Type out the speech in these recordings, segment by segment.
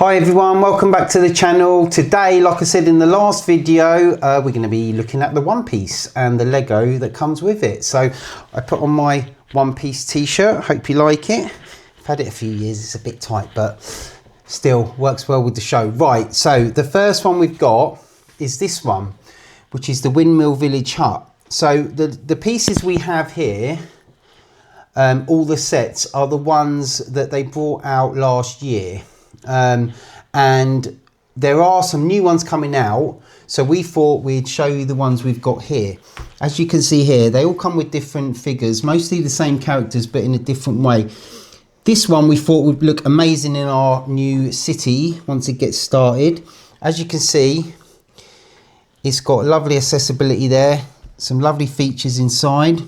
Hi everyone, welcome back to the channel. Today, like I said in the last video, we're going to be looking at the One Piece and the Lego that comes with it. So I put on my One Piece t-shirt, hope you like it. I've had it a few years, it's a bit tight, but still works well with the show. Right, so the first one we've got is this one, which is the Windmill Village Hut. So the pieces we have here, all the sets are the ones that they brought out last year. And there are some new ones coming out, so we thought we'd show you the ones we've got here. As you can see here, they all come with different figures, mostly the same characters but in a different way. This one we thought would look amazing in our new city once it gets started. As you can see, it's got lovely accessibility there, some lovely features inside.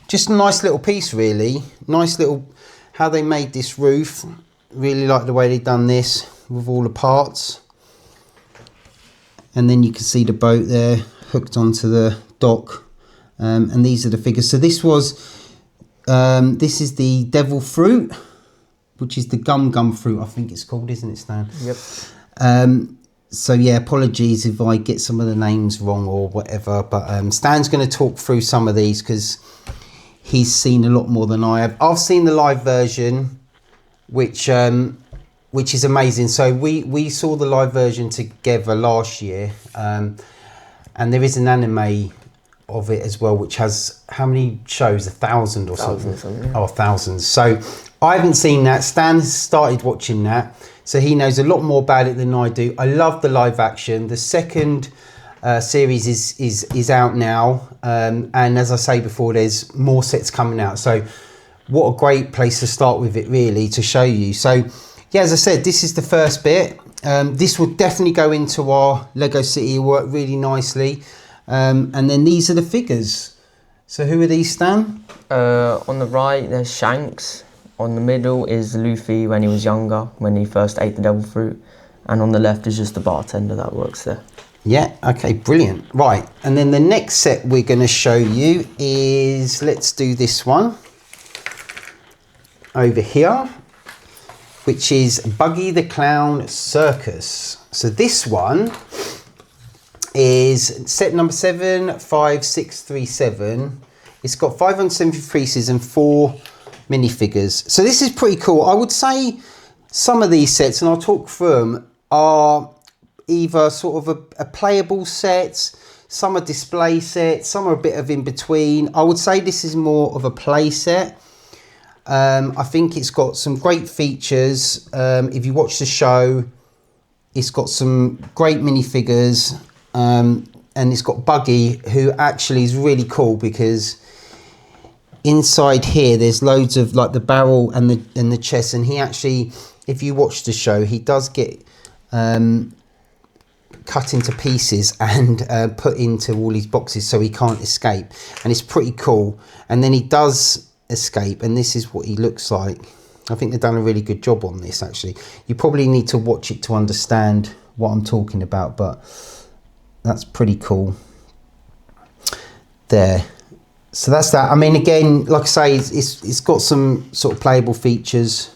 Just a nice little piece really, nice little how they made this roof. Really like the way they've done this with all the parts. And then you can see the boat there hooked onto the dock. And these are the figures. So this was, this is the Devil Fruit, which is the Gum Fruit, I think it's called, isn't it, Stan? Yep. So yeah, apologies if I get some of the names wrong or whatever. But Stan's going to talk through some of these because he's seen a lot more than I have. I've seen the live version, which is amazing. So we saw the live version together last year, and there is an anime of it as well, which has how many shows? 1,000 or something? Yeah. Oh, thousands. So I haven't seen that. Stan has started watching that, so he knows a lot more about it than I do. I love the live action. The second series is out now, and as I say before, there's more sets coming out. So what a great place to start with it, really, to show you. So yeah, as I said, this is the first bit. This will definitely go into our Lego City. It'll work really nicely. And then these are the figures. So who are these, Stan? On the right, there's Shanks. On the middle is Luffy when he was younger, when he first ate the devil fruit. And on the left is just the bartender that works there. Yeah, okay, brilliant. Right, and then the next set we're going to show you is, let's do this one over here, which is Buggy the Clown Circus. So this one is set number 75637. It's got 570 pieces and 4 minifigures. So this is pretty cool. I would say some of these sets, and I'll talk through them, are either sort of a playable sets, some are display sets, some are a bit of in between. I would say this is more of a play set. I think it's got some great features. If you watch the show, it's got some great minifigures, and it's got Buggy, who actually is really cool because inside here there's loads of like the barrel and the chest, and he actually, if you watch the show, he does get cut into pieces and put into all these boxes so he can't escape, and it's pretty cool. And then he does escape, and this is what he looks like. I think they've done a really good job on this, actually. You probably need to watch it to understand what I'm talking about, but that's pretty cool there. So that's that. I mean, again, like I say, it's got some sort of playable features.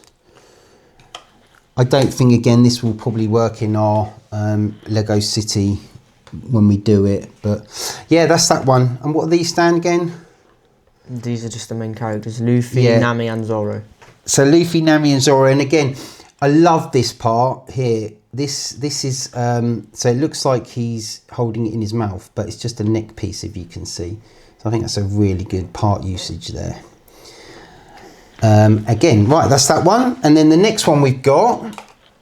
I don't think, again, this will probably work in our Lego City when we do it, but yeah, that's that one. And what are these, Stan, again? These are just the main characters, Luffy, Yeah. Nami and Zoro. So Luffy, Nami and Zoro, and again, I love this part here. This is, so it looks like he's holding it in his mouth, but it's just a neck piece, if you can see. So I think that's a really good part usage there. Again, right, that's that one. And then the next one we've got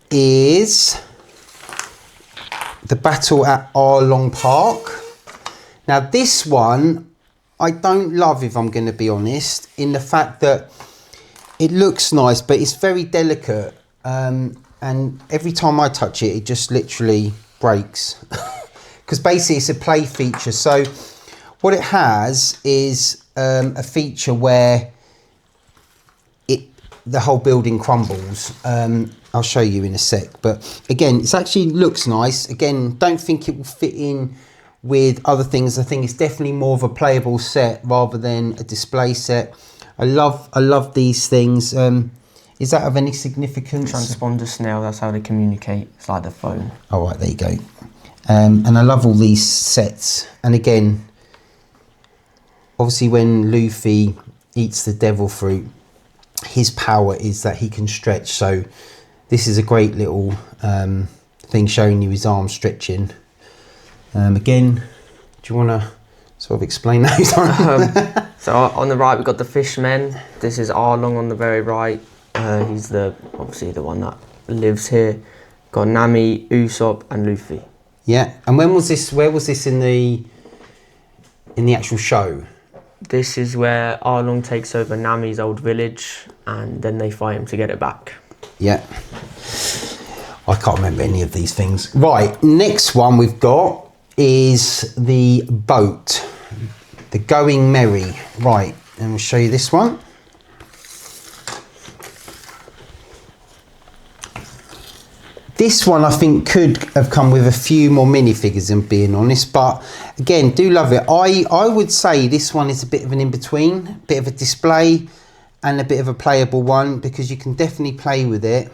is the battle at Arlong Park. Now this one, I don't love, if I'm going to be honest, in the fact that it looks nice, but it's very delicate. And every time I touch it, it just literally breaks. Because basically it's a play feature. So what it has is a feature where the whole building crumbles. I'll show you in a sec. But again, it actually looks nice. Again, don't think it will fit in with other things. I think it's definitely more of a playable set rather than a display set. I love these things. Is that of any significance? Transponder snail, that's how they communicate. It's like the phone. All right, there you go. And I love all these sets. And again, obviously when Luffy eats the devil fruit, his power is that he can stretch. So this is a great little thing showing you his arm stretching. Again, do you want to sort of explain those? So on the right we've got the fishmen. This is Arlong on the very right. He's obviously the one that lives here. Got Nami, Usopp and Luffy. Yeah, and when was this? Where was this in the actual show? This is where Arlong takes over Nami's old village and then they fight him to get it back. Yeah. I can't remember any of these things. Right, next one we've got is the boat. The Going Merry. Right, and we'll show you this one. This one I think could have come with a few more minifigures, and being honest, but again, do love it. I would say this one is a bit of an in-between, bit of a display and a bit of a playable one, because you can definitely play with it.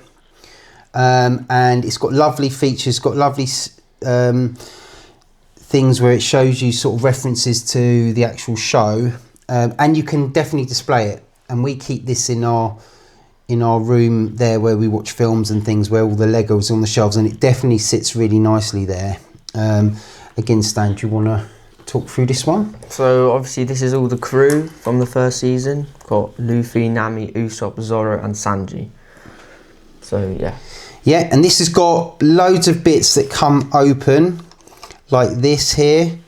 And it's got lovely features, got lovely things where it shows you sort of references to the actual show, and you can definitely display it. And we keep this in our room there where we watch films and things, where all the Legos on the shelves, and it definitely sits really nicely there. Again, Stan, do you want to talk through this one? So obviously this is all the crew from the first season. Got Luffy, Nami, Usopp, Zoro and Sanji. So yeah. Yeah, and this has got loads of bits that come open, like this here,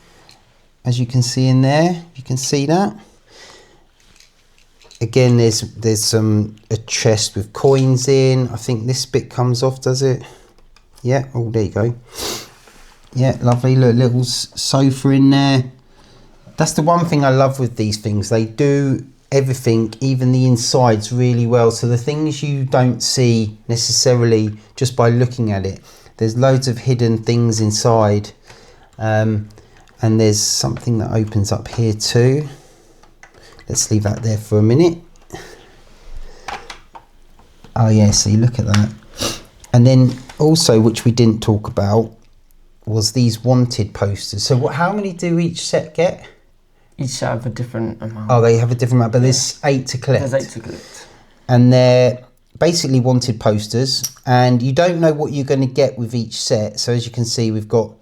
as you can see in there. You can see that. Again, there's a chest with coins in. I think this bit comes off, does it? Yeah, oh, there you go. Yeah, lovely little sofa in there. That's the one thing I love with these things. They do everything, even the insides, really well. So the things you don't see necessarily just by looking at it, there's loads of hidden things inside. And there's something that opens up here too. Let's leave that there for a minute. Oh yeah, see, look at that. And then also, which we didn't talk about, was these wanted posters. So how many do each set get? Each set have a different amount. Oh, they have a different amount, but there's 8 to collect. There's 8 to collect. And they're basically wanted posters, and you don't know what you're going to get with each set. So as you can see, we've got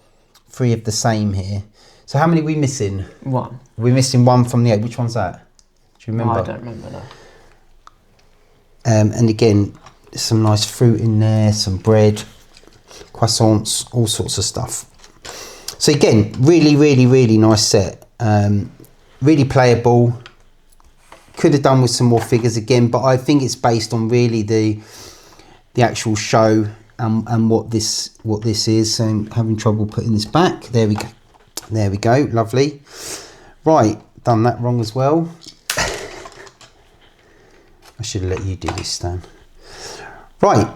3 of the same here. So how many are we missing? 1. We're missing 1 from the 8. Which one's that? Do you remember? Oh, I don't remember that. And again, there's some nice fruit in there, some bread, croissants, all sorts of stuff. So again, really, really, really nice set. Really playable. Could have done with some more figures again, but I think it's based on really the actual show and what this is. So I'm having trouble putting this back. There we go. There we go. Lovely. Right, done that wrong as well. I should have let you do this, Stan. Right.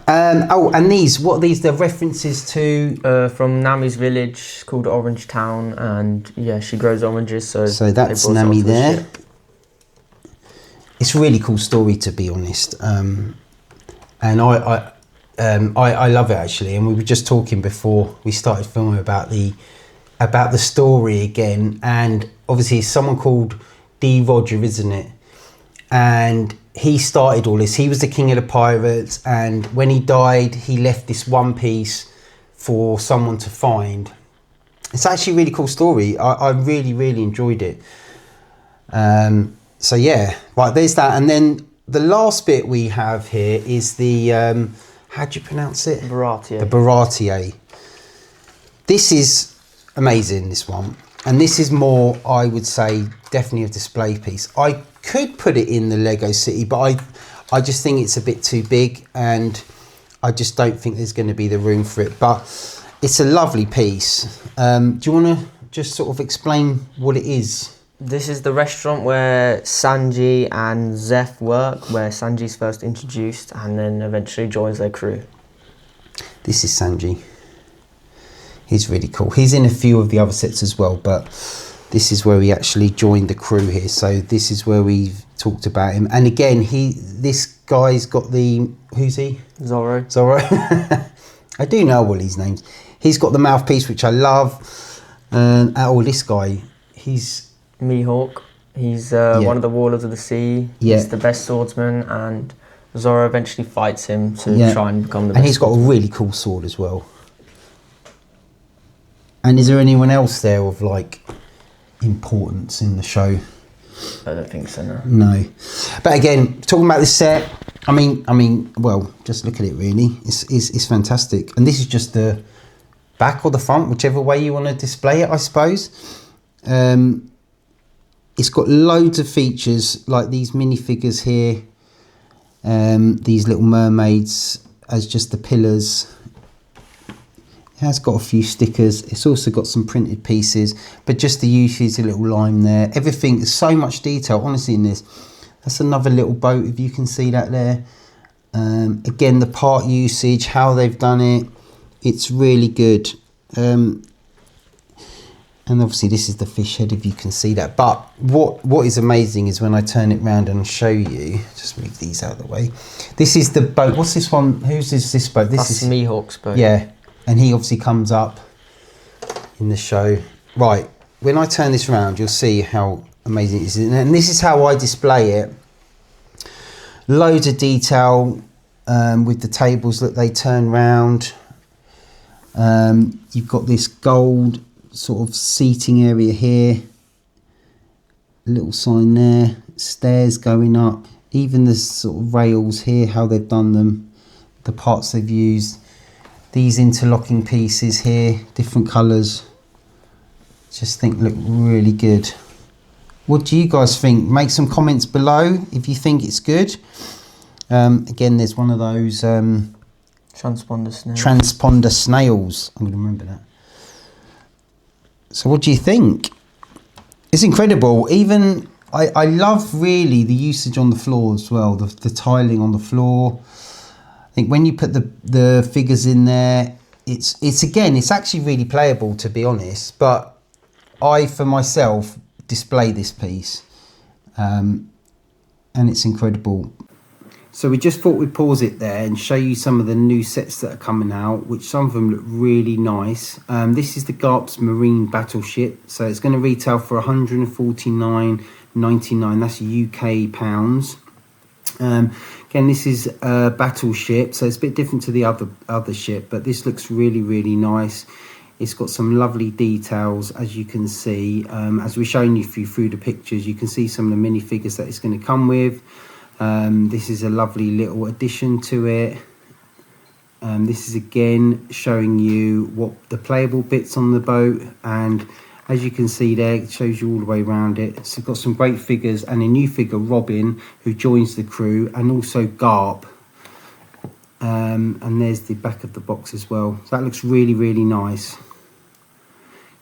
Oh, and these, what are these? They're references to from Nami's village called Orange Town, and yeah, she grows oranges. So that's Nami there. It's a really cool story, to be honest. And I love it actually. And we were just talking before we started filming about the story again. And obviously, it's someone called D. Roger, isn't it? And he started all this. He was the king of the pirates, and when he died, he left this one piece for someone to find. It's actually a really cool story. I really, really enjoyed it. So yeah, right, there's that. And then the last bit we have here is the, how do you pronounce it? Baratie. The Baratie. This is amazing, this one. And this is more, I would say, definitely a display piece. I could put it in the Lego City, but I just think it's a bit too big, and I just don't think there's going to be the room for it. But it's a lovely piece. Do you want to just sort of explain what it is? This is the restaurant where Sanji and Zeph work, where Sanji's first introduced and then eventually joins their crew. This is Sanji. He's really cool. He's in a few of the other sets as well, but this is where he actually joined the crew here. So this is where we've talked about him. And again, this guy's got the, who's he? Zorro. Zorro. I do know all these names. He's got the mouthpiece, which I love. This guy, he's... Mihawk. He's one of the Warlords of the Sea. Yeah. He's the best swordsman, and Zorro eventually fights him to try and become the best. And he's got a really cool sword as well. And is there anyone else there of like importance in the show? I don't think so, no. No. But again, talking about this set, I mean, well, just look at it really. It's fantastic. And this is just the back or the front, whichever way you want to display it, I suppose. It's got loads of features like these minifigures here. These little mermaids as just the pillars. It has got a few stickers. It's also got some printed pieces, but just to use a little lime there. Everything, there's so much detail, honestly, in this. That's another little boat, if you can see that there. Again, the part usage, how they've done it, it's really good. And obviously this is the fish head, if you can see that. But what is amazing is when I turn it around and show you, just move these out of the way. This is the boat. What's this one? Whose is this boat? That's Mihawk's boat. Yeah. And he obviously comes up in the show. Right, when I turn this around, you'll see how amazing it is. And this is how I display it. Loads of detail with the tables that they turn round. You've got this gold sort of seating area here. Little sign there. Stairs going up. Even the sort of rails here, how they've done them. The parts they've used. These interlocking pieces here, different colours, just think look really good. What do you guys think? Make some comments below if you think it's good. Again, there's one of those Transponder snails. Transponder snails. I'm going to remember that. So what do you think? It's incredible. Even I love really the usage on the floor as well. The tiling on the floor. I think when you put the figures in there, it's actually really playable, to be honest. But I, for myself, display this piece, and it's incredible. So we just thought we'd pause it there and show you some of the new sets that are coming out, which some of them look really nice. This is the Garps Marine Battleship, so it's going to retail for £149.99. That's UK pounds. Again, this is a battleship, so it's a bit different to the other ship, but this looks really, really nice. It's got some lovely details, as you can see. As we're showing you through the pictures, you can see some of the minifigures that it's going to come with. This is a lovely little addition to it. This is again showing you what the playable bits on the boat, and as you can see there, it shows you all the way around it. So it's got some great figures and a new figure, Robin, who joins the crew, and also Garp. And there's the back of the box as well. So that looks really, really nice.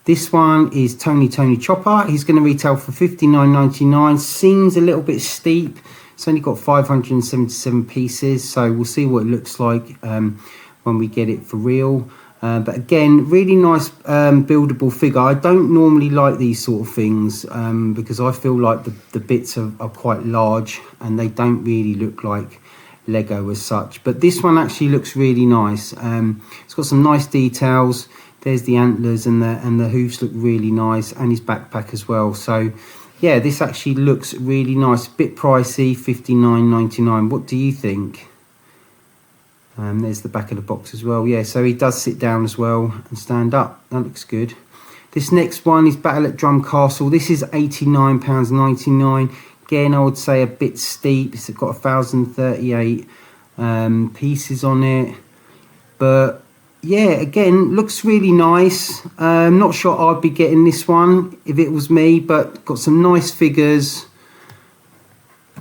This one is Tony Chopper. He's going to retail for £59.99. Seems a little bit steep. It's only got 577 pieces, so we'll see what it looks like when we get it for real. But again, really nice buildable figure. I don't normally like these sort of things because I feel like the bits are quite large and they don't really look like Lego as such. But this one actually looks really nice. It's got some nice details. There's the antlers and the hoofs look really nice, and his backpack as well. So yeah, this actually looks really nice. A bit pricey, £59.99. What do you think? There's the back of the box as well. Yeah, so he does sit down as well and stand up. That looks good. This next one is Battle at Drum Castle. This is £89.99. Again, I would say a bit steep. It's got 1,038 pieces on it. But yeah, again, looks really nice. Not sure I'd be getting this one if it was me, but got some nice figures.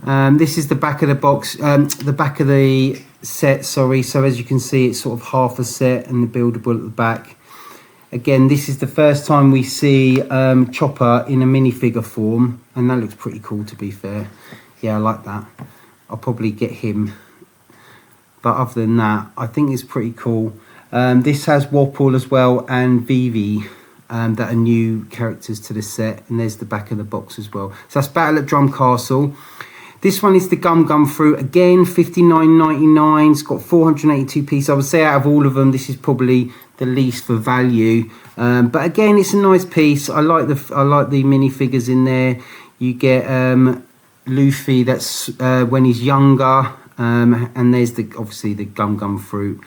This is the back of the box, the back of the set, sorry. So as you can see, it's sort of half a set and the buildable at the back. Again, this is the first time we see Chopper in a minifigure form, and that looks pretty cool, to be fair. Yeah, I like that. I'll probably get him. But other than that, I think it's pretty cool. This has Wapol as well and Vivi, that are new characters to the set, and there's the back of the box as well. So that's Battle at Drum Castle. This one is the Gum Fruit, again $59.99. It's got 482 pieces. I would say out of all of them, this is probably the least for value, but again, it's a nice piece. I like the minifigures in there. You get Luffy, that's when he's younger, and there's obviously the Gum Fruit.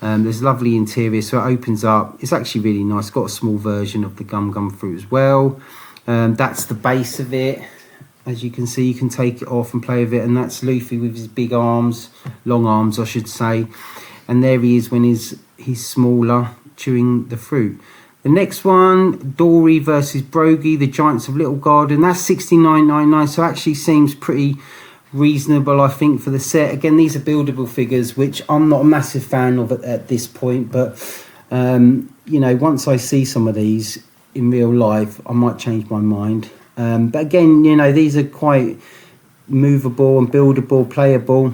There's lovely interior, so it opens up. It's actually really nice. It's got a small version of the Gum Fruit as well. That's the base of it. As you can see, you can take it off and play with it, and that's Luffy with his big arms, long arms I should say. And there he is when he's smaller, chewing the fruit. The next one, Dory versus Brogy, the Giants of Little Garden. That's $69.99, so actually seems pretty reasonable, I think, for the set. Again, these are buildable figures, which I'm not a massive fan of at this point, but you know, once I see some of these in real life, I might change my mind. But again, you know, these are quite movable and buildable, playable.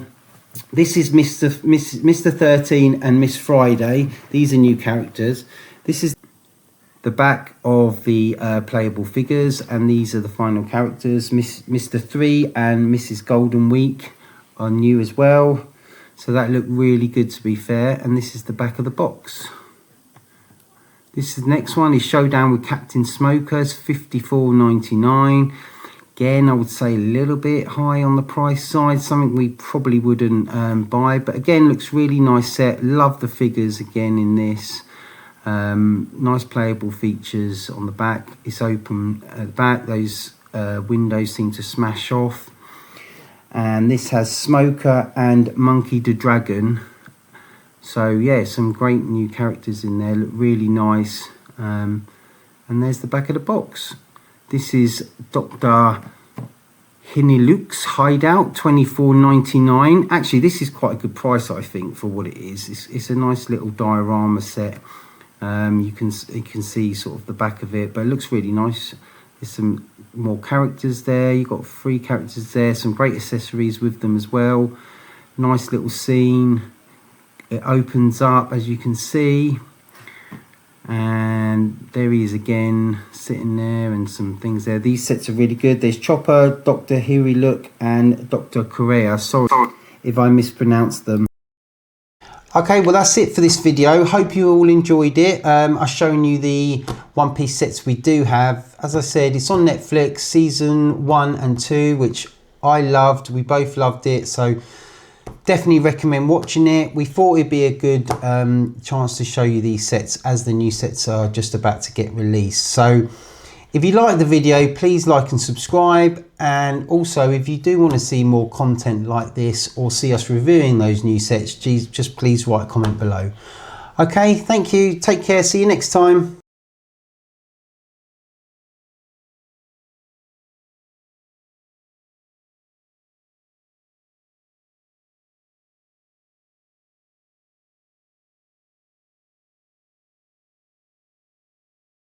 This is Mr. 13 and Miss Friday. These are new characters. This is the back of the playable figures, and these are the final characters. Mr. 3 and Mrs. Golden Week are new as well. So that looked really good, to be fair. And this is the back of the box. This is the next one is Showdown with Captain Smokers, $54.99. Again, I would say a little bit high on the price side, something we probably wouldn't buy. But again, looks really nice set. Love the figures again in this. Nice playable features on the back. It's open at the back. Those windows seem to smash off. And this has Smoker and Monkey the Dragon. So yeah, some great new characters in there, look really nice. And there's the back of the box. This is Dr. Hiniluk's Hideout, $24.99. Actually, this is quite a good price, I think, for what it is. It's a nice little diorama set. You can see sort of the back of it, but it looks really nice. There's some more characters there. You've got 3 characters there, some great accessories with them as well. Nice little scene. It opens up, as you can see, and there he is again, sitting there, and some things there. These sets are really good. There's Chopper, Dr. Hiriluk, and Dr. Correa. Sorry if I mispronounced them. Okay, well that's it for this video. Hope you all enjoyed it. I've shown you the One Piece sets we do have. As I said, it's on Netflix, season 1 and 2, which I loved. We both loved it, so definitely recommend watching it. We thought it'd be a good chance to show you these sets, as the new sets are just about to get released. So if you like the video, please like and subscribe. And also, if you do want to see more content like this, or see us reviewing those new sets, just please write a comment below. Okay, thank you. Take care. See you next time.